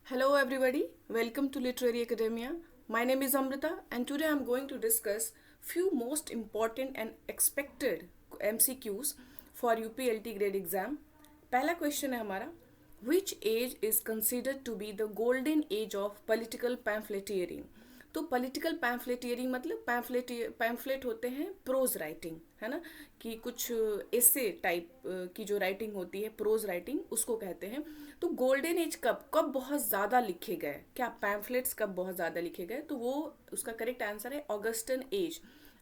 Hello, everybody. Welcome to Literary Academia. My name is Amrita, and today I'm going to discuss few most important and expected MCQs for UPLT grade exam. पहला question है हमारा, which age is considered to be the golden age of political pamphleteering? तो political पैम्फलेटियरिंग मतलब pamphlet होते हैं pros writing, है ना, कि कुछ ऐसे टाइप की जो राइटिंग होती है प्रोज राइटिंग उसको कहते हैं। तो गोल्डन एज कब कब बहुत ज़्यादा लिखे गए, क्या पैम्फलेट्स कब बहुत ज़्यादा लिखे गए, तो वो उसका करेक्ट आंसर है ऑगस्टन एज।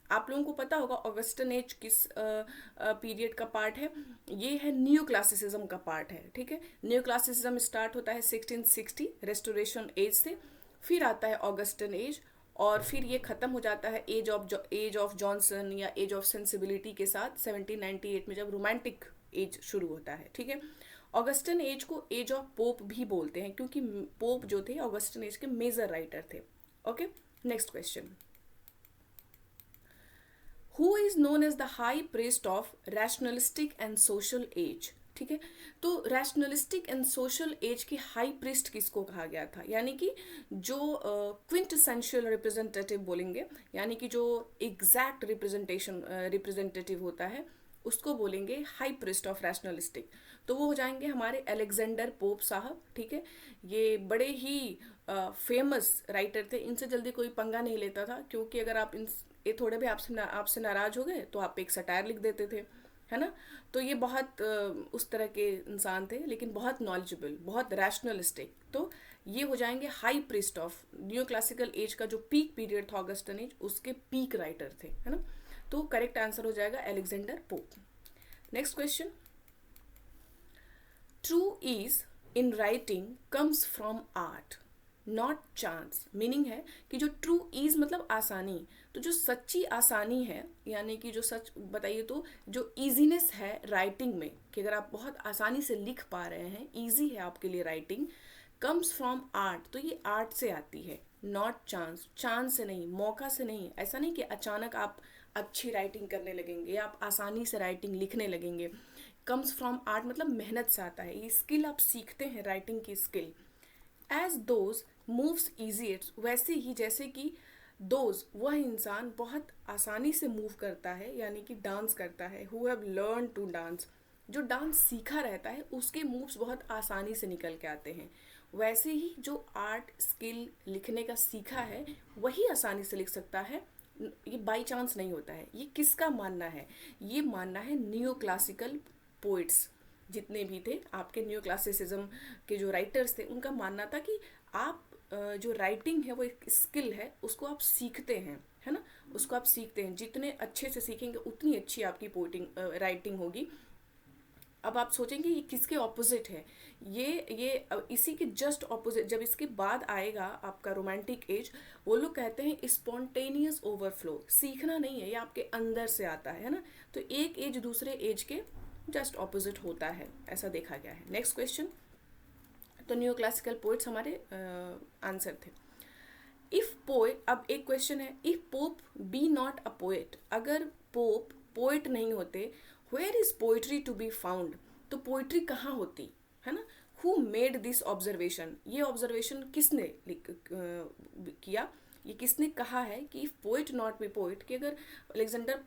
आप लोगों को पता होगा ऑगस्टन एज किस पीरियड का पार्ट है। ये है न्यू क्लासिसिज्म का पार्ट है, ठीक है। न्यू क्लासिसिज्म स्टार्ट होता है 1660 रेस्टोरेशन एज से, फिर आता है ऑगस्टन एज, और फिर ये ख़त्म हो जाता है एज ऑफ जॉनसन या एज ऑफ सेंसिबिलिटी के साथ 1798 में, जब रोमांटिक एज शुरू होता है, ठीक है। ऑगस्टन एज को एज ऑफ पोप भी बोलते हैं क्योंकि पोप जो थे ऑगस्टन एज के मेजर राइटर थे। Okay, next question. Who is known as the high priest of rationalistic and social age? ठीक है, तो रैशनलिस्टिक एंड सोशल एज की हाई प्रीस्ट किसको कहा गया था, यानी कि जो क्विंटेसेंशियल रिप्रेजेंटेटिव बोलेंगे, यानी कि जो एग्जैक्ट रिप्रेजेंटेटिव होता है उसको बोलेंगे हाई प्रीस्ट ऑफ रैशनलिस्टिक। तो वो हो जाएंगे हमारे अलेक्जेंडर पोप साहब, ठीक है। ये बड़े ही फेमस राइटर थे, इनसे जल्दी कोई पंगा नहीं लेता था, क्योंकि अगर आप इन ये थोड़े भी आपसे नाराज हो गए तो आप एक सटायर लिख देते थे, है ना। तो ये बहुत उस तरह के इंसान थे, लेकिन बहुत नॉलेजेबल, बहुत रैशनलिस्टिक। तो ये हो जाएंगे high priest of new classical age का जो पीक पीरियड था ऑगस्टन एज, उसके पीक राइटर थे, है ना। तो करेक्ट आंसर हो जाएगा Alexander Pope. Next question. True ease in writing comes from art not chance. Meaning है कि जो ट्रू ईज मतलब आसानी, तो जो सच्ची आसानी है, यानी कि जो सच बताइए, तो जो ईजीनेस है राइटिंग में, कि अगर आप बहुत आसानी से लिख पा रहे हैं, ईजी है आपके लिए राइटिंग, कम्स फ्रॉम आर्ट, तो ये आर्ट से आती है, नॉट चांस, चांस से नहीं, मौका से नहीं। ऐसा नहीं कि अचानक आप अच्छी राइटिंग करने लगेंगे, आप आसानी से राइटिंग लिखने लगेंगे। कम्स फ्रॉम आर्ट मतलब मेहनत से आता है, ये स्किल आप सीखते हैं, राइटिंग की स्किल। एज दोज मूव्स ईजिएट, वैसे ही जैसे कि दोज वह इंसान बहुत आसानी से मूव करता है, यानी कि डांस करता है, who have learn to dance, जो डांस सीखा रहता है उसके मूव्स बहुत आसानी से निकल के आते हैं। वैसे ही जो आर्ट स्किल लिखने का सीखा है वही आसानी से लिख सकता है, ये बाई चांस नहीं होता है। ये किसका मानना है? ये मानना है न्यू क्लासिकल पोइट्स, जितने भी थे आपके न्यू क्लासिसिज्म के जो राइटर्स थे, उनका मानना था कि आप जो राइटिंग है वो एक स्किल है, उसको आप सीखते हैं, है ना, उसको आप सीखते हैं। जितने अच्छे से सीखेंगे उतनी अच्छी आपकी पोइटिंग राइटिंग होगी। अब आप सोचेंगे ये किसके ऑपोजिट है? ये इसी के जस्ट ऑपोजिट, जब इसके बाद आएगा आपका रोमांटिक एज, वो लोग कहते हैं स्पॉन्टेनियस ओवरफ्लो। सीखना नहीं है, ये आपके अंदर से आता है ना। तो एक एज दूसरे एज के जस्ट ऑपोजिट होता है, ऐसा देखा गया है। Next question. तो न्यू क्लासिकल पोइट्स हमारे आंसर थे। इफ पोएट, अब एक क्वेश्चन है, if Pope be not a poet, अगर पोप पोएट नहीं होते, where is poetry to be found, तो पोइट्री कहाँ होती, है ना। हु मेड दिस ऑब्जर्वेशन, ये ऑब्जर्वेशन किसने किया, ये किसने कहा है कि if poet not be poet, कि अगर अलेक्जेंडर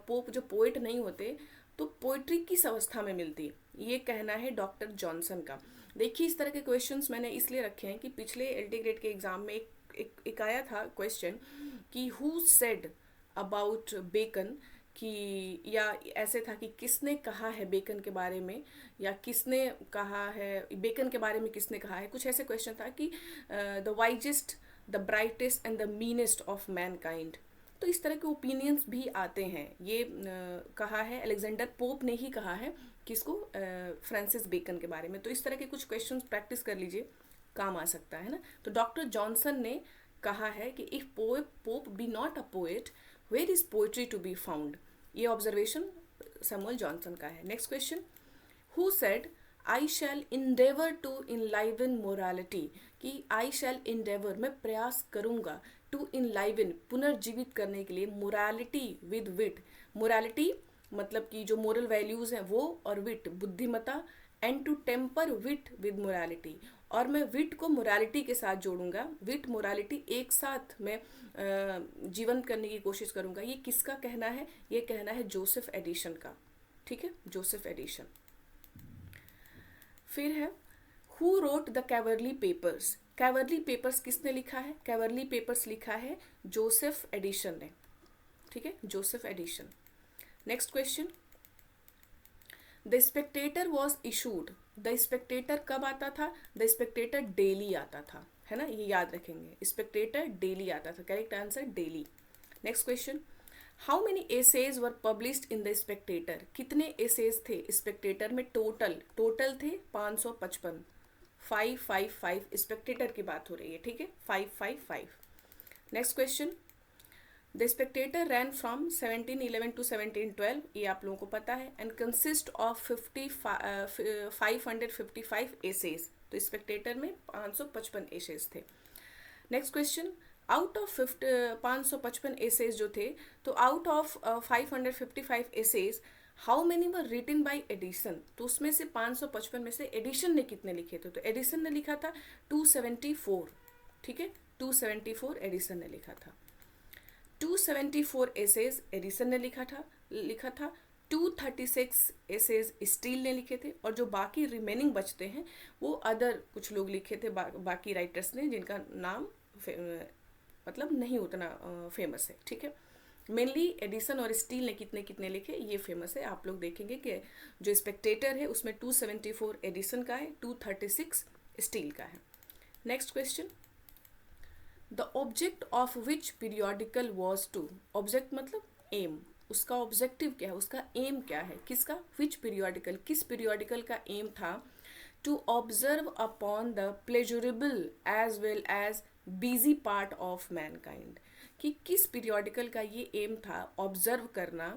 पोप जो पोइट नहीं होते तो पोइट्री किस अवस्था में मिलती, ये कहना है डॉक्टर जॉनसन का। देखिए, इस तरह के क्वेश्चंस मैंने इसलिए रखे हैं कि पिछले एलटी ग्रेड के एग्जाम में एक आया था क्वेश्चन कि हु सेड अबाउट बेकन, कि या ऐसे था कि किसने कहा है बेकन के बारे में, या किसने कहा है बेकन के बारे में, किसने कहा है, कुछ ऐसे क्वेश्चन था कि the wisest, the brightest and the meanest of Mankind. तो इस तरह के ओपिनियंस भी आते हैं। ये कहा है अलेक्जेंडर पोप ने ही कहा है, किसको, फ्रांसिस बेकन के बारे में। तो इस तरह के कुछ क्वेश्चंस प्रैक्टिस कर लीजिए, काम आ सकता है ना। तो डॉक्टर जॉनसन ने कहा है कि if Pope be not a poet, where is poetry to be found, ये ऑब्जर्वेशन सैमुअल जॉनसन का है। Next question. Who said I shall endeavour to enliven morality, कि आई शैल इंडेवर, मैं प्रयास करूंगा, टू इनलाइवन, पुनर्जीवित करने के लिए, मोरालिटी विद विट। मोरालिटी मतलब कि जो मोरल वैल्यूज हैं वो, और विट बुद्धिमता, and to temper wit with morality, और मैं विट को मोरालिटी के साथ जोड़ूंगा, विट मोरालिटी एक साथ मैं जीवंत करने की कोशिश करूंगा। ये किसका कहना है? ये कहना है जोसेफ एडिशन का, ठीक है, जोसेफ एडिशन। फिर है who wrote the Coverley papers. Coverley papers किसने लिखा है? कैवर्ली पेपर्स लिखा है जोसेफ एडिशन ने, ठीक है, Joseph Addison. Next question, the Spectator was issued. The Spectator कब आता था? द स्पेक्टेटर डेली आता था, है ना, ये याद रखेंगे, स्पेक्टेटर डेली आता था। Correct answer daily. Next question, how many essays were published in the Spectator. कितने एसेज थे स्पेक्टेटर में? टोटल थे 555। 555 स्पेक्टेटर की बात हो रही है, ठीक है, 555। Next question, the Spectator ran from 1711 to 1712, ये आप लोगों को पता है, एंड कंसिस्ट ऑफ 555 एसेज। तो स्पेक्टेटर में 555 एसेज थे। Next question, out of 555 essays जो थे, तो out of 555 essays how many were written by Addison. तो उसमें से 555 में से एडिशन ने कितने लिखे थे? तो एडिसन ने लिखा था 274, ठीक है, 274 एडिसन ने लिखा था। 274 एसेज एडिसन ने लिखा था। 236 एसेज स्टील ने लिखे थे, और जो बाकी रिमेनिंग बचते हैं वो अदर कुछ लोग लिखे थे, बाकी राइटर्स ने, जिनका नाम मतलब नहीं उतना फेमस है, ठीक है। मेनली एडिसन और स्टील ने कितने कितने लिखे ये फेमस है। आप लोग देखेंगे कि जो स्पेक्टेटर है उसमें 274 एडिसन का है, 236 स्टील का है। Next question, the object of which periodical was to. Object मतलब एम, उसका ऑब्जेक्टिव क्या है, उसका एम क्या है, किसका? विच पीरियोडिकल, किस पीरियोडिकल का एम था? To observe upon the pleasurable as well as busy part of mankind. कि किस पीरियोडिकल का ये एम था? ऑब्जर्व करना,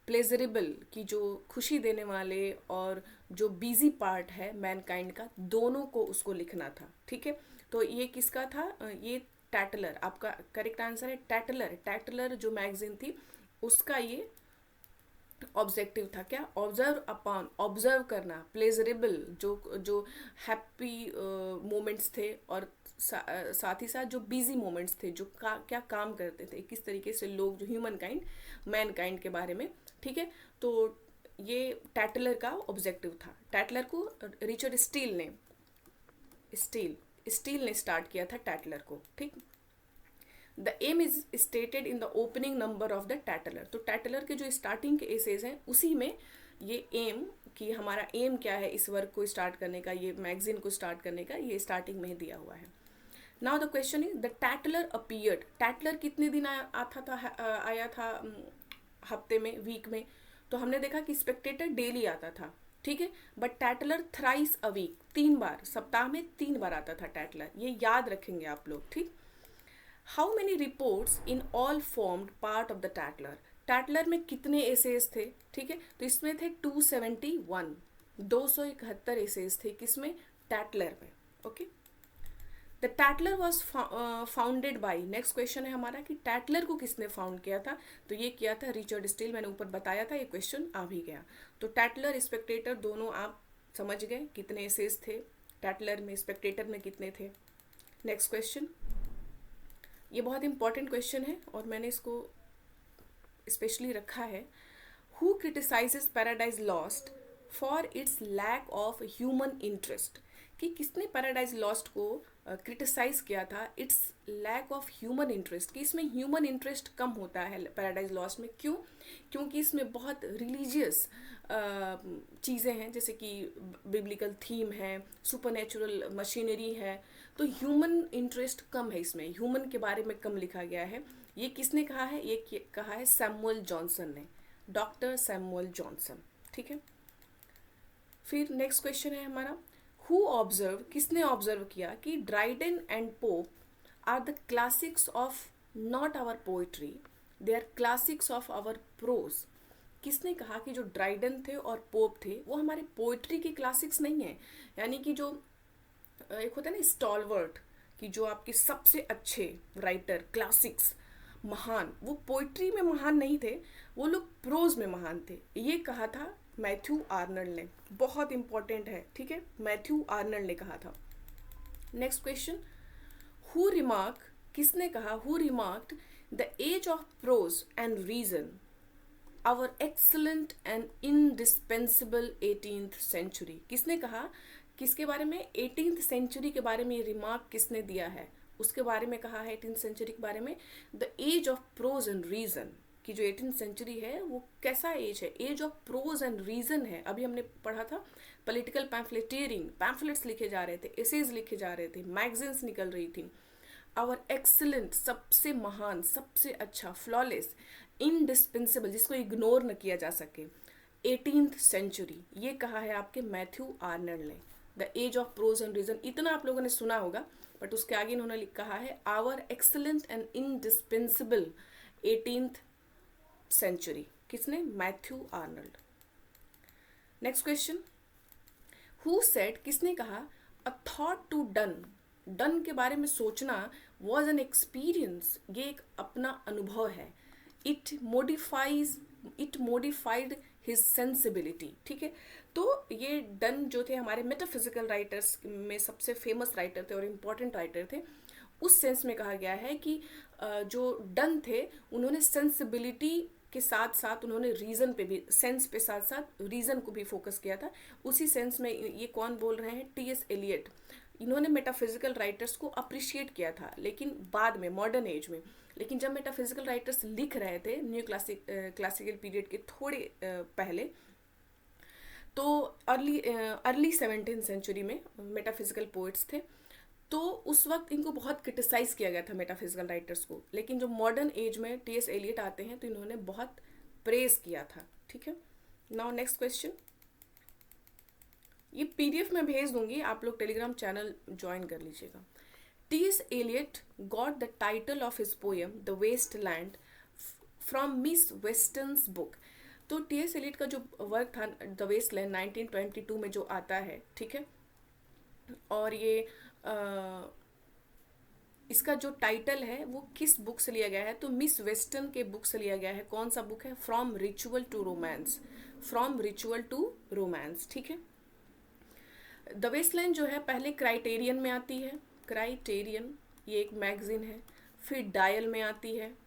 प्लेजरेबल की जो खुशी देने वाले और जो बिजी पार्ट है मैनकाइंड का, दोनों को उसको लिखना था, ठीक है। तो ये किसका था? ये टैटलर, आपका करेक्ट आंसर है टैटलर। टैटलर जो मैगजीन थी उसका ये ऑब्जेक्टिव था, क्या? ऑब्जर्व अपॉन, ऑब्जर्व करना, प्लेजरेबल जो हैप्पी मोमेंट्स थे, और साथ ही साथ जो बिजी मोमेंट्स थे, जो क्या काम करते थे, किस तरीके से लोग, जो ह्यूमन काइंड, मैन काइंड के बारे में, ठीक है। तो ये टैटलर का ऑब्जेक्टिव था। टैटलर को रिचर्ड स्टील ने स्टार्ट किया था टैटलर को, ठीक। The aim is stated in the opening number of the Tatler. तो टैटलर के जो स्टार्टिंग के एसेज हैं उसी में ये एम, कि हमारा एम क्या है इस वर्क को स्टार्ट करने का, ये मैगजीन को स्टार्ट करने का, ये स्टार्टिंग में ही दिया हुआ है। Now the question is the Tatler appeared. Tatler कितने दिन आया था हफ्ते में, वीक में? तो हमने देखा कि स्पेक्टेटर डेली आता था, ठीक है, बट टैटलर थ्राइस अ वीक, 3 बार, सप्ताह में 3 बार आता था टैटलर। ये याद रखेंगे आप लोग, ठीक। How many reports in all formed part of the Tatler. Tatler में कितने एसेज थे, ठीक है? तो इसमें थे 271, 271 एसेज थे, किसमें? टैटलर में, okay. The Tatler was founded by, next question है हमारा कि टैटलर को किसने फाउंड किया था? तो ये किया था रिचर्ड स्टील। मैंने ऊपर बताया था, ये क्वेश्चन आ भी गया। तो टैटलर स्पेक्टेटर दोनों आप समझ गए कितने एसेज थे टैटलर में, स्पेक्टेटर में कितने थे। नेक्स्ट क्वेश्चन, ये बहुत इंपॉर्टेंट क्वेश्चन है और मैंने इसको स्पेशली रखा है। Who criticises Paradise Lost for its lack of human interest. कि किसने पैराडाइज लॉस्ट को क्रिटिसाइज किया था? Its lack of human interest, कि इसमें ह्यूमन इंटरेस्ट कम होता है पैराडाइज लॉस्ट में। क्यों? क्योंकि इसमें बहुत रिलीजियस चीज़ें हैं, जैसे कि बिब्लिकल थीम है, सुपरनेचुरल मशीनरी है, तो ह्यूमन इंटरेस्ट कम है इसमें, ह्यूमन के बारे में कम लिखा गया है। ये किसने कहा है? ये कहा है सैमुअल जॉनसन ने, डॉक्टर सैमुअल जॉनसन, ठीक है। फिर नेक्स्ट क्वेश्चन है हमारा, हु ऑब्जर्व, किसने ऑब्जर्व किया कि Dryden and Pope are the classics of not our poetry, they are classics of our prose. किसने कहा कि जो ड्राइडन थे और पोप थे वो हमारे पोइट्री के क्लासिक्स नहीं है? यानी कि जो एक होता है ना स्टॉलवर्ट, कि जो आपके सबसे अच्छे राइटर, क्लासिक्स, महान, वो पोइट्री में महान नहीं थे, वो लोग प्रोज में महान थे। ये कहा था मैथ्यू आर्नल्ड ने, बहुत इंपॉर्टेंट है, ठीक है, मैथ्यू आर्नल्ड ने कहा था। नेक्स्ट क्वेश्चन, हु रिमार्क, किसने कहा, who remarked the age of prose and reason our excellent and indispensable 18th century. किसने कहा, किसके बारे में, 18th सेंचुरी के बारे में रिमार्क किसने दिया है, उसके बारे में कहा है 18th सेंचुरी के बारे में, the age of prose and reason, कि जो 18th सेंचुरी है वो कैसा एज है, age of prose and reason है। अभी हमने पढ़ा था पॉलिटिकल पैम्फलेटियरिंग, पैम्फलेट्स लिखे जा रहे थे, एसेज लिखे जा रहे थे, मैगजीन्स निकल रही थी। आवर एक्सीलेंट, सबसे महान, सबसे अच्छा, फ्लॉलेस, इनडिस्पेंसिबल, जिसको इग्नोर न किया जा सके, 18th सेंचुरी, ये कहा है आपके मैथ्यू आर्नल्ड ने। The age of prose and reason इतना आप लोगों ने सुना होगा, बट उसके आगे इन्होंने कहा है our excellent and indispensable 18th century. किसने, Matthew Arnold. Next question, who said, किसने कहा, a thought to Donne, Donne के बारे में सोचना, वॉज एन एक्सपीरियंस, ये एक अपना अनुभव है, इट मोडिफाइड हिज सेंसिबिलिटी। ठीक है, तो ये डन जो थे हमारे मेटाफिजिकल राइटर्स में सबसे फेमस राइटर थे और इम्पॉर्टेंट राइटर थे। उस सेंस में कहा गया है कि जो डन थे उन्होंने सेंसिबिलिटी के साथ साथ उन्होंने रीज़न पे भी, सेंस पे साथ साथ रीज़न को भी फोकस किया था। उसी सेंस में ये कौन बोल रहे हैं, टी.एस. एलियट। इन्होंने मेटाफिजिकल राइटर्स को अप्रिशिएट किया था, लेकिन बाद में, मॉडर्न एज में। लेकिन जब मेटाफिजिकल राइटर्स लिख रहे थे न्यू क्लासिकल पीरियड के थोड़े पहले, तो अर्ली 17th सेंचुरी में मेटाफिजिकल पोइट्स थे, तो उस वक्त इनको बहुत क्रिटिसाइज किया गया था मेटाफिजिकल राइटर्स को। लेकिन जो मॉडर्न एज में टी.एस. एलियट आते हैं तो इन्होंने बहुत प्रेज किया था। ठीक है, नाउ नेक्स्ट क्वेश्चन, ये पीडीएफ में भेज दूंगी, आप लोग टेलीग्राम चैनल ज्वाइन कर लीजिएगा। T S. Eliot got the title of his poem the Waste Land from Miss Weston's book. तो टी.एस. एलियट का जो वर्क था द वेस्ट लैंड 1922 में जो आता है, ठीक है, और ये इसका जो टाइटल है वो किस बुक से लिया गया है, तो मिस वेस्टर्न के बुक से लिया गया है। कौन सा बुक है, from ritual to romance, from ritual to romance. ठीक है, द वेस्टलैंड जो है पहले क्राइटेरियन में आती है, क्राइटेरियन ये एक मैगजीन है, फिर डायल में आती है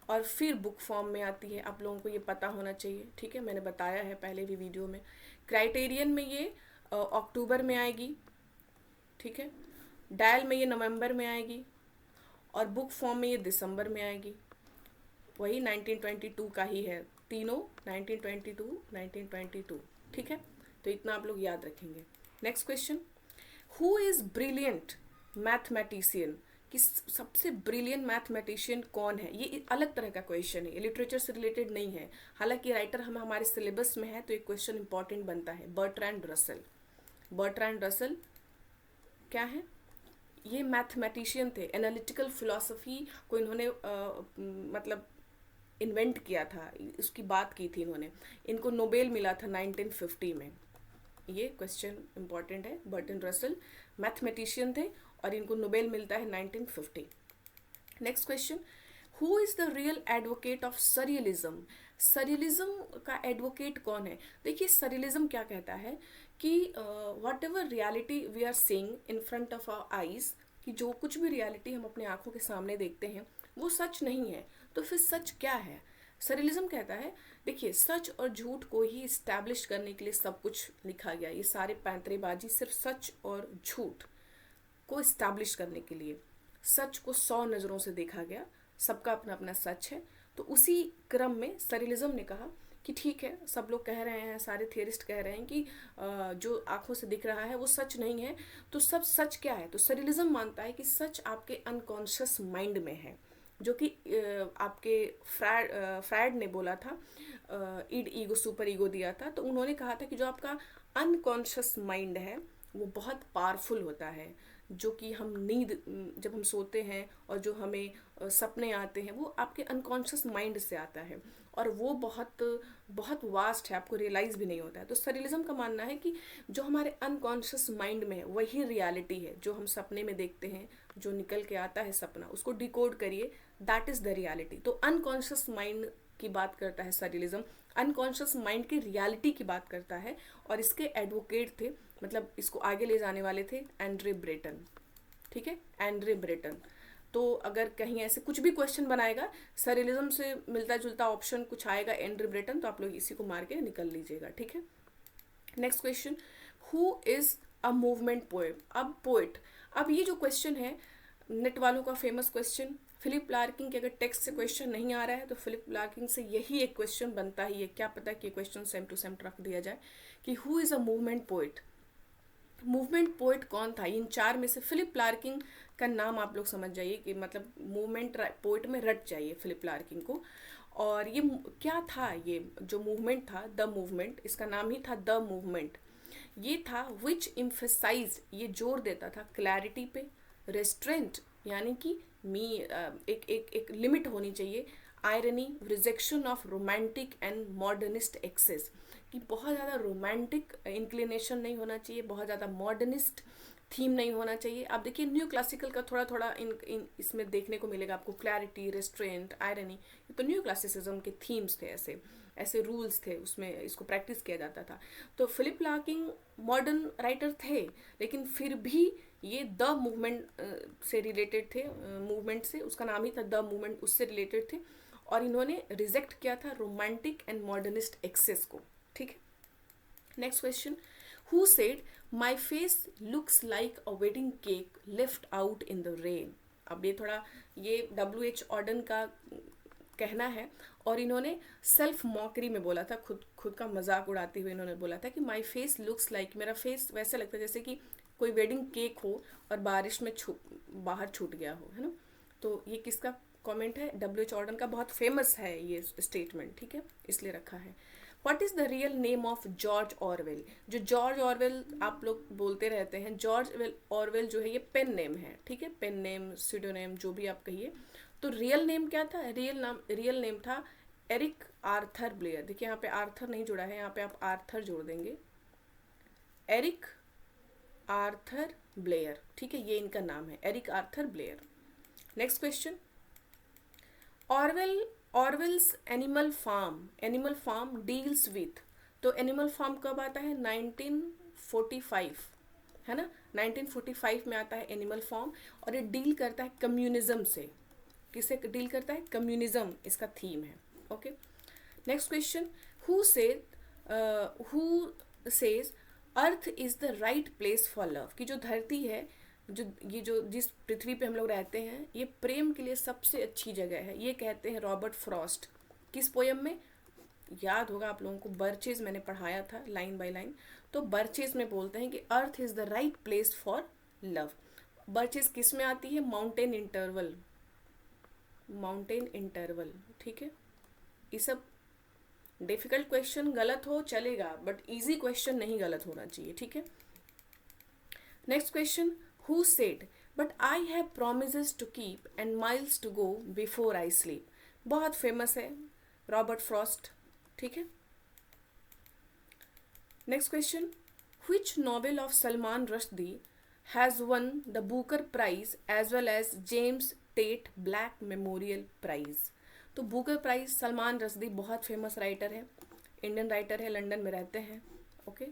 और फिर बुक फॉर्म में आती है। आप लोगों को ये पता होना चाहिए। ठीक है, मैंने बताया है पहले भी वीडियो में। क्राइटेरियन में ये अक्टूबर में आएगी, ठीक है, डायल में ये नवंबर में आएगी और बुक फॉर्म में ये दिसंबर में आएगी। वही 1922 का ही है, तीनों 1922। ठीक है, तो इतना आप लोग याद रखेंगे। Next question, who is brilliant mathematician, कि सबसे ब्रिलियंट मैथमेटिशियन कौन है। ये अलग तरह का क्वेश्चन है, ये लिटरेचर से रिलेटेड नहीं है। हालांकि राइटर हम हमारे सिलेबस में है तो एक क्वेश्चन इंपॉर्टेंट बनता है। बर्ट्रैंड रसल, बर्ट्रैंड रसल क्या है, ये मैथमेटिशियन थे। एनालिटिकल फिलॉसफी को इन्होंने मतलब इन्वेंट किया था, उसकी बात की थी इन्होंने। इनको नोबेल मिला था 1950 में। ये क्वेश्चन इंपॉर्टेंट है। बर्ट्रैंड रसल मैथमेटिशियन थे और इनको नोबेल मिलता है 1950। Next question, who is the real advocate of surrealism. Surrealism का एडवोकेट कौन है। देखिए सरियलिज्म क्या कहता है कि whatever reality we are seeing in front of our eyes, कि जो कुछ भी रियलिटी हम अपने आंखों के सामने देखते हैं वो सच नहीं है, तो फिर सच क्या है। सरियलिज्म कहता है, देखिए सच और झूठ को ही इस्टेब्लिश करने के लिए सब कुछ लिखा गया। ये सारे पैंतरेबाजी सिर्फ सच और झूठ को इस्टेब्लिश करने के लिए, सच को 100 नज़रों से देखा गया, सबका अपना अपना सच है। तो उसी क्रम में सरियलिज्म ने कहा कि ठीक है, सब लोग कह रहे हैं, सारे थियरिस्ट कह रहे हैं कि जो आंखों से दिख रहा है वो सच नहीं है, तो सब सच क्या है। तो सरियलिज्म मानता है कि सच आपके अनकॉन्शियस माइंड में है, जो कि आपके फ्रायड ने बोला था, इड ईगो सुपर ईगो दिया था। तो उन्होंने कहा था कि जो आपका अनकॉन्शियस माइंड है वो बहुत पावरफुल होता है, जो कि हम नींद, जब हम सोते हैं और जो हमें सपने आते हैं वो आपके अनकॉन्शियस माइंड से आता है, और वो बहुत बहुत वास्ट है, आपको रियलाइज़ भी नहीं होता है। तो सरियलिज्म का मानना है कि जो हमारे अनकॉन्शियस माइंड में है वही रियलिटी है, जो हम सपने में देखते हैं, जो निकल के आता है सपना, उसको डिकोड करिए, दैट इज़ द रियलिटी। तो अनकॉन्शियस माइंड की बात करता है सरियलिज्म, अनकॉन्शियस माइंड की रियलिटी की बात करता है। और इसके एडवोकेट थे, मतलब इसको आगे ले जाने वाले थे एंड्रे ब्रेटन। ठीक है, एंड्रे ब्रेटन। तो अगर कहीं ऐसे कुछ भी क्वेश्चन बनाएगा, सरिलिज्म से मिलता जुलता ऑप्शन कुछ आएगा एंड्रे ब्रेटन, तो आप लोग इसी को मार के निकल लीजिएगा, ठीक है। Next question, who is a movement poem. अब पोएट, अब ये जो क्वेश्चन है नेट वालों का फेमस क्वेश्चन, फिलिप लार्किन के अगर टेक्स्ट से क्वेश्चन नहीं आ रहा है तो फिलिप लार्किन से यही एक क्वेश्चन बनता ही है, क्या पता कि क्वेश्चन सेम टू सेम रख दिया जाए कि who is a movement poet. Movement poet कौन था, इन चार में से फिलिप लार्किन का नाम आप लोग समझ जाइए कि मतलब मूवमेंट पोएट में रट जाइए फिलिप लार्किन को। और ये क्या था, ये जो मूवमेंट था द मूवमेंट, इसका नाम ही था द मूवमेंट। ये था विच इम्फेसाइज, ये जोर देता था क्लैरिटी पे, रेस्ट्रेंट यानी कि एक एक एक लिमिट होनी चाहिए, irony, rejection of romantic and modernist excess, कि बहुत ज़्यादा रोमांटिक इंक्लिनेशन नहीं होना चाहिए, बहुत ज़्यादा मॉडर्निस्ट थीम नहीं होना चाहिए। आप देखिए न्यू क्लासिकल का थोड़ा थोड़ा इन इसमें देखने को मिलेगा आपको, क्लैरिटी, रेस्ट्रेंट, आयरनी, ये तो न्यू क्लासिसिज्म के थीम्स थे, ऐसे ऐसे रूल्स थे, उसमें इसको प्रैक्टिस किया जाता था। तो फिलिप लार्किन मॉडर्न राइटर थे, लेकिन फिर भी ये द मूवमेंट से रिलेटेड थे, मूवमेंट से, उसका नाम ही था द मूवमेंट, उससे रिलेटेड थे। और इन्होंने रिजेक्ट किया था रोमांटिक एंड मॉडर्निस्ट एक्सेस को, ठीक है। Next question, who said my face looks like a wedding cake left out in the rain. अब ये थोड़ा ये W.H. ऑर्डन का कहना है, और इन्होंने सेल्फ मॉकरी में बोला था, खुद का मजाक उड़ाते हुए इन्होंने बोला था कि माई फेस लुक्स लाइक, मेरा फेस वैसा लगता है जैसे कि कोई वेडिंग केक हो और बारिश में बाहर छूट गया हो, है ना। तो ये किसका कमेंट है, W.H. ऑर्डन का, बहुत फेमस है ये स्टेटमेंट, ठीक है, इसलिए रखा है। What is the real name of George Orwell. जो जॉर्ज ऑरवेल आप लोग बोलते रहते हैं, जॉर्ज ऑरवेल जो है ये पेन नेम है, ठीक है, पेन नेम, सीडोनेम, जो भी आप कहिए। तो रियल नेम क्या था, रियल नेम था एरिक आर्थर ब्लेयर। देखिए यहाँ पे आर्थर नहीं जुड़ा है, यहाँ पे आप आर्थर जोड़ देंगे, एरिक आर्थर ब्लेयर, ठीक है, ये इनका नाम है, Eric Arthur Blair. Next question, Orwell's Animal Farm deals with. तो एनिमल फार्म कब आता है, 1945, है ना, 1945 में आता है एनिमल फार्म, और ये डील करता है कम्युनिज्म से। किसे डील करता है, कम्युनिज्म इसका थीम है, okay. Next question, who says earth is the right place for love. कि जो धरती है, जो जिस पृथ्वी पे हम लोग रहते हैं, ये प्रेम के लिए सबसे अच्छी जगह है, ये कहते हैं रॉबर्ट फ्रॉस्ट। किस पोयम में, याद होगा आप लोगों को, बर्चेज मैंने पढ़ाया था लाइन बाय लाइन। तो बर्चेज में बोलते हैं कि earth is the right place for love. Birches किस में आती है, माउंटेन इंटरवल, ठीक है। ये सब डिफिकल्ट क्वेश्चन गलत हो चलेगा, बट इजी क्वेश्चन नहीं गलत होना चाहिए, ठीक है। Next question, who said but I have promises to keep and miles to go before I sleep. बहुत फेमस है, रॉबर्ट फ्रॉस्ट, ठीक है। Next question, which novel of Salman Rushdie has won the Booker prize as well as James Tait Black Memorial Prize. तो Booker prize, Salman Rushdie बहुत famous writer है, Indian writer है, London में रहते हैं, ओके,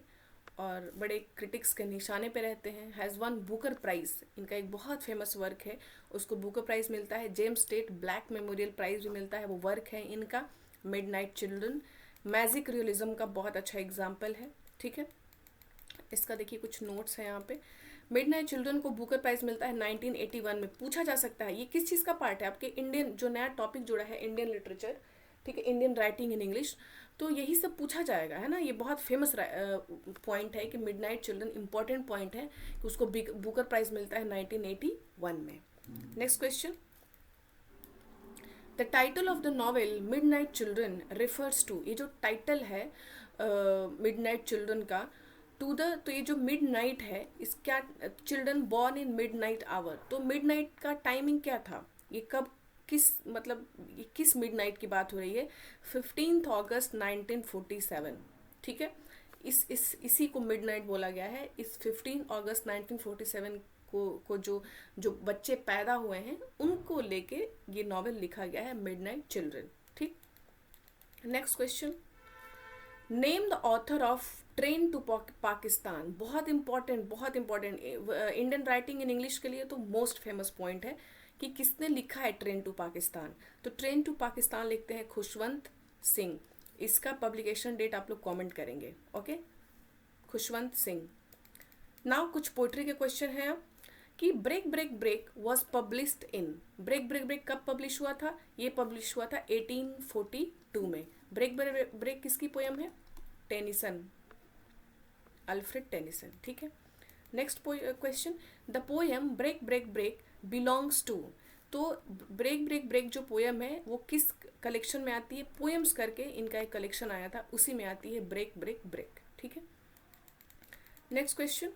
और बड़े क्रिटिक्स के निशाने पे रहते हैं। हैज़ वन बुकर प्राइज, इनका एक बहुत फेमस वर्क है, उसको बुकर प्राइज मिलता है। James Tait Black Memorial Prize भी मिलता है, वो वर्क है इनका मिडनाइट चिल्ड्रन। मैजिक रियलिज्म का बहुत अच्छा एग्जाम्पल है, ठीक है। इसका देखिए कुछ नोट्स हैं यहाँ पे। मिडनाइट चिल्ड्रन को बुकर प्राइज मिलता है 1981 में। पूछा जा सकता है ये किस चीज़ का पार्ट है, आपके इंडियन जो नया टॉपिक जुड़ा है, इंडियन लिटरेचर, ठीक है, इंडियन राइटिंग इन इंग्लिश, तो यही सब पूछा जाएगा, है ना। ये बहुत फेमस पॉइंट है कि मिडनाइट चिल्ड्रन इंपॉर्टेंट पॉइंट है कि उसको बुकर प्राइज मिलता है 1981 में। Next question, the title of the novel Midnight Children refers to. ये जो टाइटल है मिडनाइट चिल्ड्रन का, टू द, तो ये जो मिडनाइट है इसका, children born in midnight hour, तो मिडनाइट का टाइमिंग क्या था, ये कब, किस मतलब ये किस मिडनाइट की बात हो रही है, 15 अगस्त 1947, ठीक है। इसी को मिडनाइट बोला गया है। इस 15 अगस्त 1947 को जो बच्चे पैदा हुए हैं उनको लेके ये नॉवेल लिखा गया है, मिडनाइट चिल्ड्रन, ठीक। Next question, name the author of Train to Pakistan. बहुत इंपॉर्टेंट, बहुत important. Indian writing in English के लिए तो मोस्ट फेमस पॉइंट है कि किसने लिखा है ट्रेन टू पाकिस्तान। तो ट्रेन टू पाकिस्तान लिखते हैं खुशवंत सिंह। इसका पब्लिकेशन डेट आप लोग कमेंट करेंगे। ओके, खुशवंत सिंह। नाउ कुछ पोइट्री के क्वेश्चन हैं अब कि break break break was published in. Break break break कब पब्लिश हुआ था? ये पब्लिश हुआ था 1842 में। ब्रेक ब्रेक ब्रेक किसकी पोयम है? Tennyson, Alfred Tennyson. ठीक है, next question, the poem break break break belongs to. तो ब्रेक ब्रेक ब्रेक जो पोयम है वो किस कलेक्शन में आती है? पोएम्स करके इनका एक कलेक्शन आया था, उसी में आती है ब्रेक ब्रेक ब्रेक। ठीक है, next question,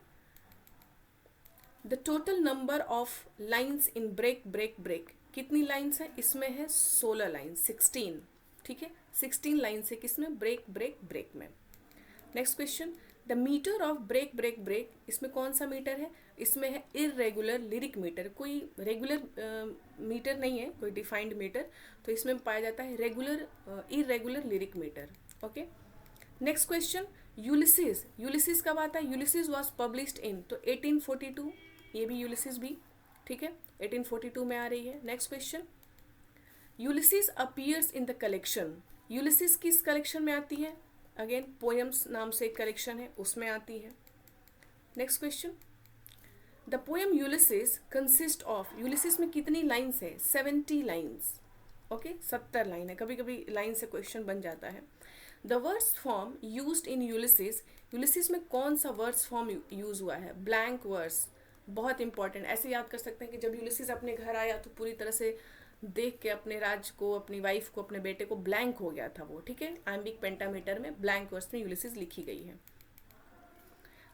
the total number of lines in break break break. कितनी लाइन्स है इसमें? है 16 लाइन, 16। ठीक है, 16 लाइन्स है किसमें? ब्रेक ब्रेक ब्रेक में। Next question, the metre of break break break. इसमें कौन सा मीटर है? इसमें है इरेगुलर लिरिक मीटर। कोई रेगुलर मीटर नहीं है, कोई डिफाइंड मीटर, तो इसमें पाया जाता है regular irregular lyric metre. Okay, next question, Ulysses. Ulysses कब आता है? यूलिसिस वॉज पब्लिश्ड इन, तो 1842। ये भी यूलिसिस भी, ठीक है, 1842 में आ रही है। Next question, Ulysses appears in the collection. Ulysses किस कलेक्शन में आती है? अगेन पोएम्स नाम से एक कलेक्शन है, उसमें आती है। Next question, the poem Ulysses consist of. Ulysses में कितनी लाइन्स है? 70 लाइन्स। ओके, 70 लाइन है। कभी कभी लाइन से क्वेश्चन बन जाता है। The verse form used in Ulysses. Ulysses में कौन सा वर्स फॉर्म यूज हुआ है? Blank verse. बहुत इंपॉर्टेंट, ऐसे याद कर सकते हैं कि जब यूलिसिस अपने घर आया तो पूरी तरह से देख के अपने राज को, अपनी वाइफ को, अपने बेटे को ब्लैंक हो गया था वो। ठीक है, आइम्बिक पेंटामीटर में ब्लैंक वर्स में यूलिसिस लिखी गई है।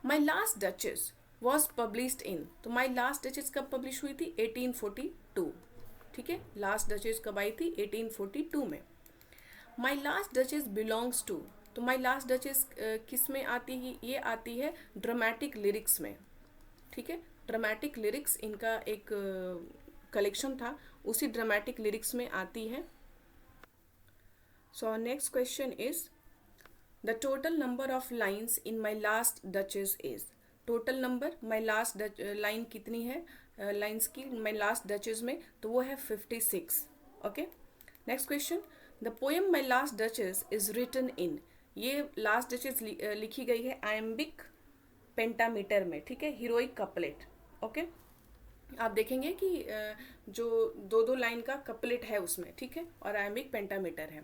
माई Last duchess was published in. तो माई लास्ट डचेस कब पब्लिश हुई थी? 1842। ठीक है, लास्ट डचेस कब आई थी? 1842 में। My Last Duchess belongs to. तो माई लास्ट डचेस किस में आती है? ये आती है ड्रामेटिक लिरिक्स में। ठीक है, ड्रामेटिक लिरिक्स इनका एक कलेक्शन था, उसी ड्रामेटिक लिरिक्स में आती है। So next question is the total number of lines in my Last Duchess is. Total number my last line कितनी है लाइन्स की माई लास्ट डचेस में? तो वो है 56। Okay, next question, the poem My Last Duchess is written in. ये Last duchess लिखी गई है आयम्बिक पेंटामीटर में। ठीक है, हीरोइक कपलेट। ओके, आप देखेंगे कि जो दो दो लाइन का कपलेट है उसमें। ठीक है, और आयम्बिक पेंटामीटर है।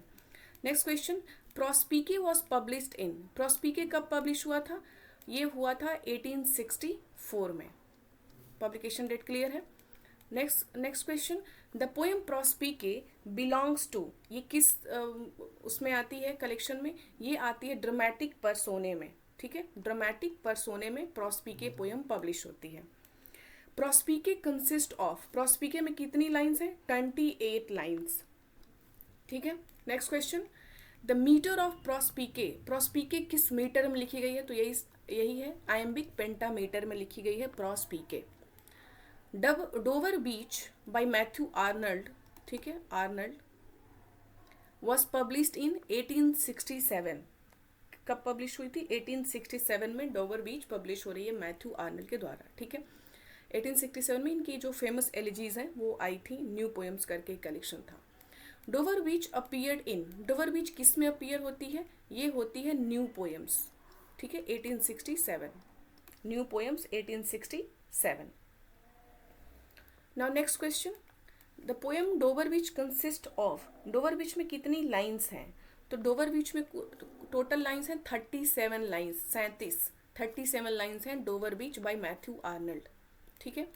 Next question, Prospice was published in. Prospice कब पब्लिश हुआ था? ये हुआ था 1864 में। पब्लिकेशन डेट क्लियर है। Next question, the poem Prospice belongs to. ये किस उसमें आती है कलेक्शन में? ये आती है ड्रामेटिक परसोने में। ठीक है, ड्रामेटिक परसोने में प्रोस्पिके पोएम पब्लिश होती है। प्रोस्पिके कंसिस्ट ऑफ। प्रोस्पिके में कितनी लाइन्स हैं? 28 लाइन्स। ठीक है, next question, the metre of Prospice. Prospice किस मीटर में लिखी गई है? तो यही है आयम्बिक पेंटामीटर में लिखी गई है Prospice. Dover Beach by Matthew Arnold. ठीक है, आर्नल्ड वॉज पब्लिश्ड इन 1867। कब पब्लिश हुई थी? 1867 में डोवर बीच पब्लिश हो रही है मैथ्यू आर्नल्ड के द्वारा। ठीक है, 1867 में इनकी जो फेमस एलिजीज हैं वो आई थी। न्यू पोएम्स करके कलेक्शन था। Dover Beach appeared in. Dover Beach किस में अपीयर होती है? ये होती है न्यू पोएम्स। ठीक है, 1867 New Poems 1867। Now next question, the poem Dover Beach consist of. Dover Beach में कितनी लाइन्स हैं? तो डोवर बीच में टोटल लाइन्स हैं 37 लाइन्स, 37 लाइन्स हैं Dover Beach by Matthew Arnold. ठीक है,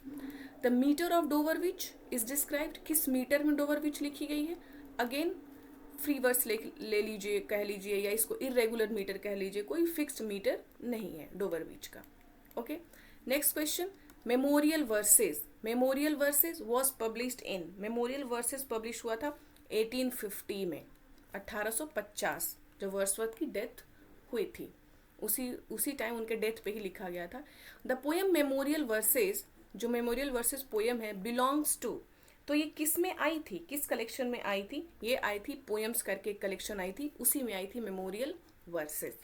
the metre of Dover Beach is described. किस मीटर में डोवर बीच लिखी गई है? अगेन फ्री वर्स ले लीजिए, कह लीजिए, या इसको इरेगुलर मीटर कह लीजिए, कोई फिक्स्ड मीटर नहीं है डोवर बीच का। Okay, next question, memorial versus. Memorial versus was published in. Memorial versus publish हुआ था 1850 में, 1850, जब वर्ड्सवर्थ की डेथ हुई थी। उसी टाइम उनके डेथ पे ही लिखा गया था। द पोएम मेमोरियल वर्सेस, जो मेमोरियल वर्सेस पोएम है, बिलोंग्स टू। तो ये किस में आई थी? किस कलेक्शन में आई थी? ये आई थी पोएम्स करके कलेक्शन आई थी, उसी में आई थी memorial versus.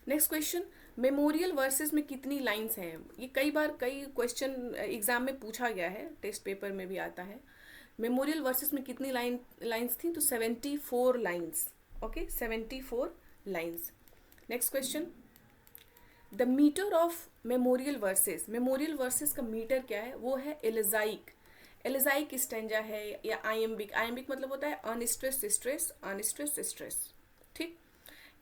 Next question, memorial versus में कितनी लाइंस हैं? ये कई बार कई क्वेश्चन एग्जाम में पूछा गया है, टेस्ट पेपर में भी आता है। मेमोरियल वर्सेस में कितनी लाइंस थी? तो 74 lines. Okay, 74 lines. Next question, the metre of memorial verses का मीटर क्या है? वो है एलेजाइक। एलेजाइक स्टेंजा है या आयम्बिक। आयम्बिक मतलब होता है अनस्ट्रेस्ड स्ट्रेस, अनस्ट्रेस्ड स्ट्रेस। ठीक।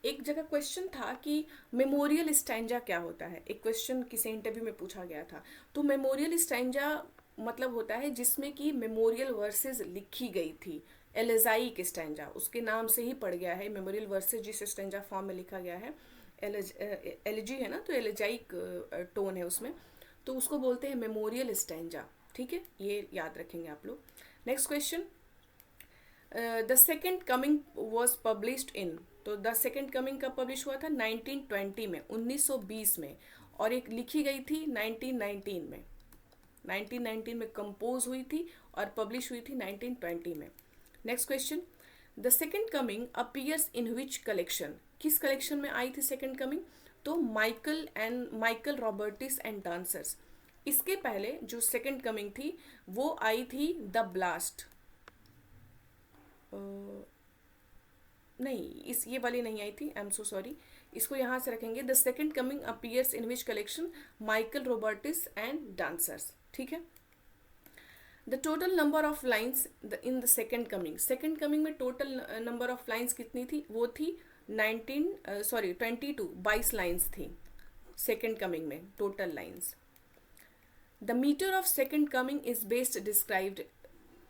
एक जगह क्वेश्चन था कि मेमोरियल स्टेंजा क्या होता है, एक क्वेश्चन किसी इंटरव्यू में पूछा गया था। तो मेमोरियल स्टेंजा मतलब होता है जिसमें कि मेमोरियल वर्सेस लिखी गई थी। एलेजाइक स्टेंजा उसके नाम से ही पड़ गया है, मेमोरियल वर्सेस जिस स्टेंजा फॉर्म में लिखा गया है, एलेजी है ना, तो एलेजाइक टोन है उसमें, तो उसको बोलते हैं मेमोरियल स्टेंजा। ठीक है, ये याद रखेंगे आप लोग। Next question, the second coming was published in. तो द सेकेंड कमिंग कब पब्लिश हुआ था? 1920 में, 1920 में। और एक लिखी गई थी 1919 में। 1919 में कंपोज हुई थी और पब्लिश हुई थी 1920 में। Next question, the second Coming appears in which collection? किस कलेक्शन में आई थी सेकेंड कमिंग? तो माइकल रॉबर्टिस एंड डांसर्स। इसके पहले जो सेकेंड कमिंग थी वो आई थी द ब्लास्ट। नहीं, इस ये वाली नहीं आई थी, आई एम सो सॉरी। इसको यहाँ से रखेंगे, the second Coming appears in which collection? Michael Robartes and Dancers. ठीक है। The total number of lines in the second Coming में टोटल नंबर ऑफ लाइन्स कितनी थी? वो थी 22 लाइन्स थी सेकेंड कमिंग में total lines. The metre of Second Coming is best described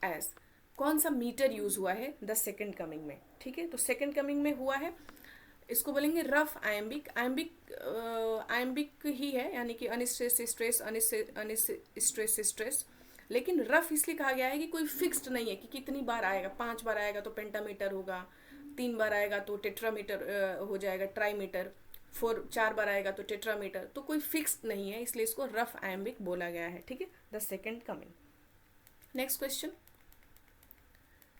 as. कौन सा मीटर यूज हुआ है द सेकेंड कमिंग में? ठीक है, तो सेकेंड कमिंग में हुआ है, इसको बोलेंगे रफ आयम्बिक। आयम्बिक ही है, यानी कि अनस्ट्रेस स्ट्रेस। लेकिन रफ इसलिए कहा गया है कि कोई फिक्स्ड नहीं है कि कितनी बार आएगा। 5 बार आएगा तो पेंटामीटर होगा, 3 बार आएगा तो टेट्रामीटर हो जाएगा, ट्राईमीटर। 4 बार आएगा तो टेट्रामीटर। तो कोई फिक्स्ड नहीं है, इसलिए इसको रफ आयम्बिक बोला गया है। ठीक है, the second coming. Next question,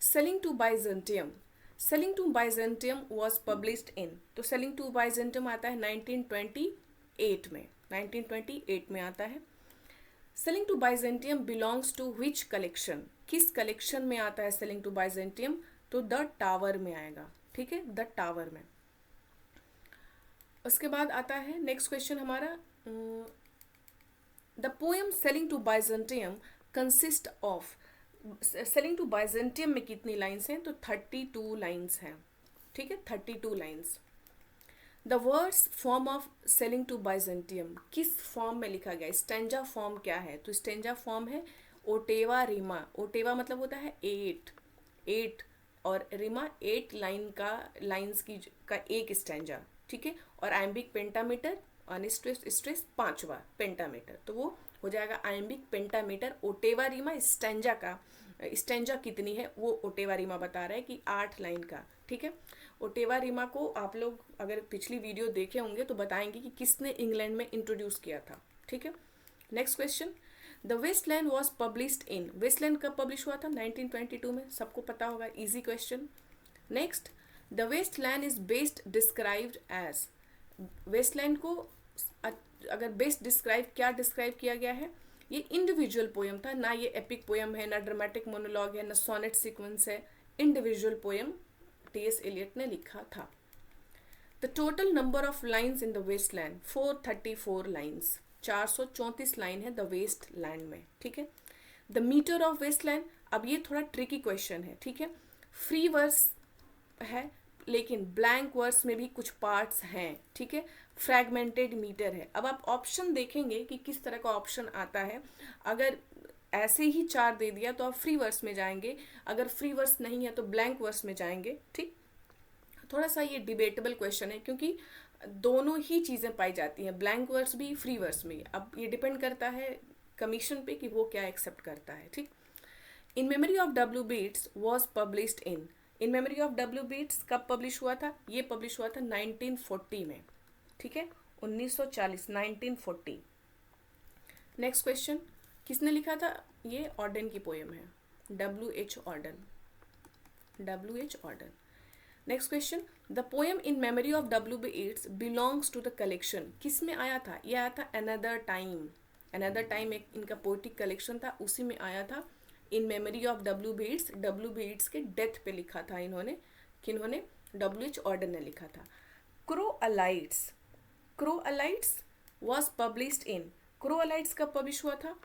sailing to Byzantium was published in. तो सेलिंग टू बाइजेंटियम आता है 1928 में, 1928 में आता है। Sailing to Byzantium belongs to which collection? किस कलेक्शन में आता है सेलिंग टू बाइजेंटियम? तो द टावर में आएगा। ठीक है, द टावर में। उसके बाद आता है नेक्स्ट क्वेश्चन हमारा, the poem sailing to Byzantium consist of. Sailing to Byzantium में कितनी लाइन्स हैं? तो 32 लाइन्स हैं। ठीक है, 32 lines. The words form of sailing to Byzantium किस फॉर्म में लिखा गया? स्टेंजा फॉर्म क्या है? तो स्टेंजा फॉर्म है ओटेवा रिमा। ओटेवा मतलब होता है 8 और रिमा 8 लाइन्स का एक स्टेंजा। ठीक है, और आयम्बिक पेंटामीटर, अनस्ट्रेस्ड स्ट्रेस 5 बार पेंटामीटर, तो वो हो जाएगा आयम्बिक पेंटामीटर। ओटेवा रिमा स्टेंजा कितनी है वो ओटेवा रिमा बता रहा है कि 8 लाइन का। ठीक है, ओटेवा रिमा को आप लोग अगर पिछली वीडियो देखे होंगे तो बताएंगे कि किसने इंग्लैंड में इंट्रोड्यूस किया था। ठीक है, next question, the wasteland was published in. Wasteland कब पब्लिश हुआ था? 1922 में, सबको पता होगा, easy question. Next, the wasteland is best described as. Wasteland को अगर बेस्ट डिस्क्राइब किया गया है? ये इंडिविजुअल पोएम था, ना ये एपिक पोएम है, ना ड्रामेटिक मोनोलॉग है, ना सोनेट सीक्वेंस है। Individual poem T S. एलियट ने लिखा था। The total number of lines in the wasteland 434 lines. 434 line है द वेस्टलैंड में। ठीक है, द मीटर ऑफ वेस्टलैंड। अब ये थोड़ा ट्रिकी क्वेश्चन है। ठीक है, फ्री वर्स है लेकिन ब्लैंक वर्स में भी कुछ पार्ट्स हैं। ठीक है, फ्रैगमेंटेड मीटर है। अब आप ऑप्शन देखेंगे कि किस तरह का ऑप्शन आता है। अगर ऐसे ही 4 दे दिया तो आप फ्री वर्स में जाएंगे, अगर फ्री वर्स नहीं है तो ब्लैंक वर्स में जाएंगे। ठीक, थोड़ा सा ये डिबेटेबल क्वेश्चन है क्योंकि दोनों ही चीज़ें पाई जाती हैं, ब्लैंक वर्स भी फ्री वर्स में। अब ये डिपेंड करता है कमीशन पे कि वो क्या एक्सेप्ट करता है। ठीक, in memory of W Yeats was published in. In memory of W Yeats कब पब्लिश हुआ था? ये पब्लिश हुआ था 1940 में। ठीक है, 1940, 1940। नेक्स्ट क्वेश्चन, किसने लिखा था? ये ऑर्डन की पोएम है, W.H. Auden. Next question, the poem in memory of W.B. Yeats belongs to the collection, किस में आया था? ये आया था अनदर टाइम। अनदर टाइम एक इनका पोइटिक कलेक्शन था, उसी में आया था। इन memory of W.B. Yeats, W.B. Yeats के डेथ पे लिखा था इन्होंने, किन्होंने? W.H. Auden ने लिखा था। क्रोअलाइट्स, क्रोअलाइट्स वॉज पब्लिश्ड इन, क्रोअलाइट्स कब पब्लिश हुआ था?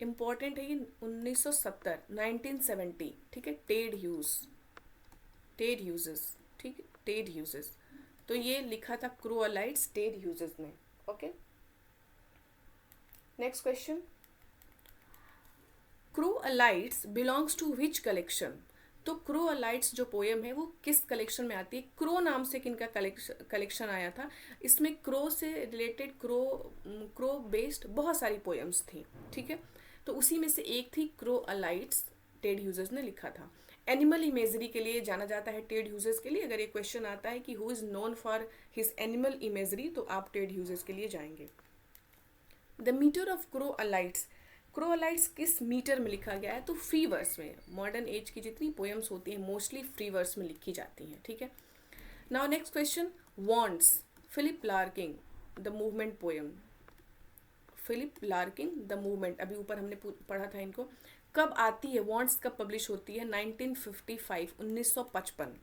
इंपॉर्टेंट है ये, 1970, 1970, ठीक है। टेड ह्यूज, टेड ह्यूजेस, ठीक है, टेड ह्यूजेस। तो ये लिखा था क्रोअलाइट्स टेड ह्यूजेस ने। Okay, next question, Crow Alights belongs to which collection? तो क्रोअलाइट्स जो पोएम है वो किस कलेक्शन में आती है? क्रो नाम से किनका कलेक्शन आया था? इसमें क्रो से रिलेटेड, क्रो बेस्ड बहुत सारी पोएम्स थी, ठीक है। तो उसी में से एक थी क्रोअलाइट्स, टेड ह्यूजेस ने लिखा था। एनिमल इमेजरी के लिए जाना जाता है टेड ह्यूजेस के लिए। अगर ये क्वेश्चन आता है कि who is known for his animal imagery, तो आप टेड ह्यूजेस के लिए जाएंगे। द मीटर ऑफ क्रोअलाइट्स, क्रोअलाइट्स किस मीटर में लिखा गया है? तो फ्री वर्स में। मॉडर्न एज की जितनी पोएम्स होती हैं मोस्टली फ्री वर्स में लिखी जाती हैं, ठीक है। Now next question, Wants, Philip Larkin the Movement poem, Philip Larkin the Movement, अभी ऊपर हमने पढ़ा था इनको। कब आती है वॉन्ट्स, कब पब्लिश होती है? 1955, 1955।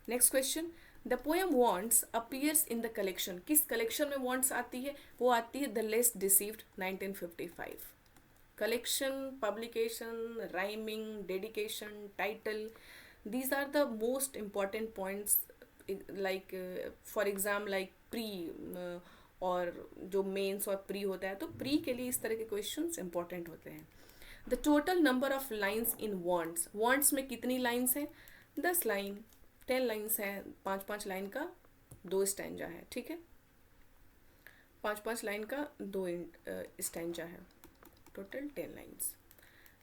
Next question, the poem wants appears in the collection, किस कलेक्शन में वॉन्ट्स आती है? वो आती है the less deceived, 1955। collection, publication, rhyming, dedication, title, these are the most important points, like for exam like pre, और जो मेंस और प्री होता है, तो प्री के लिए इस तरह के क्वेश्चंस इंपॉर्टेंट होते हैं। The total number of lines in wants, wants में कितनी लाइन्स हैं? 10 लाइन, 10 लाइन्स हैं, 5-5 लाइन का 2 स्टैंजा है, ठीक है। 5-5 लाइन का 2 स्टैंजा है, total 10 lines.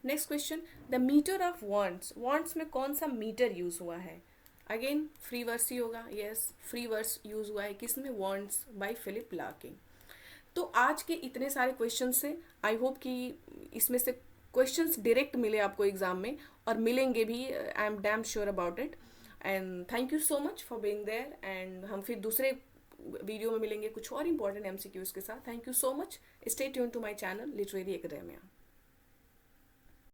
Next question, the metre of wants, wants में कौन सा मीटर यूज हुआ है? अगेन फ्री वर्स ही होगा, यस, फ्री वर्स यूज हुआ है किसमें? Wants by Philip Larkin. तो आज के इतने सारे क्वेश्चन से आई होप कि इसमें से क्वेश्चंस डायरेक्ट मिले आपको एग्जाम में, और मिलेंगे भी, I am damn sure about it. And thank you so much for being there, and हम फिर दूसरे वीडियो में मिलेंगे कुछ और इंपॉर्टेंट MCQs के साथ। Thank you so much, stay tune to my channel literary academia.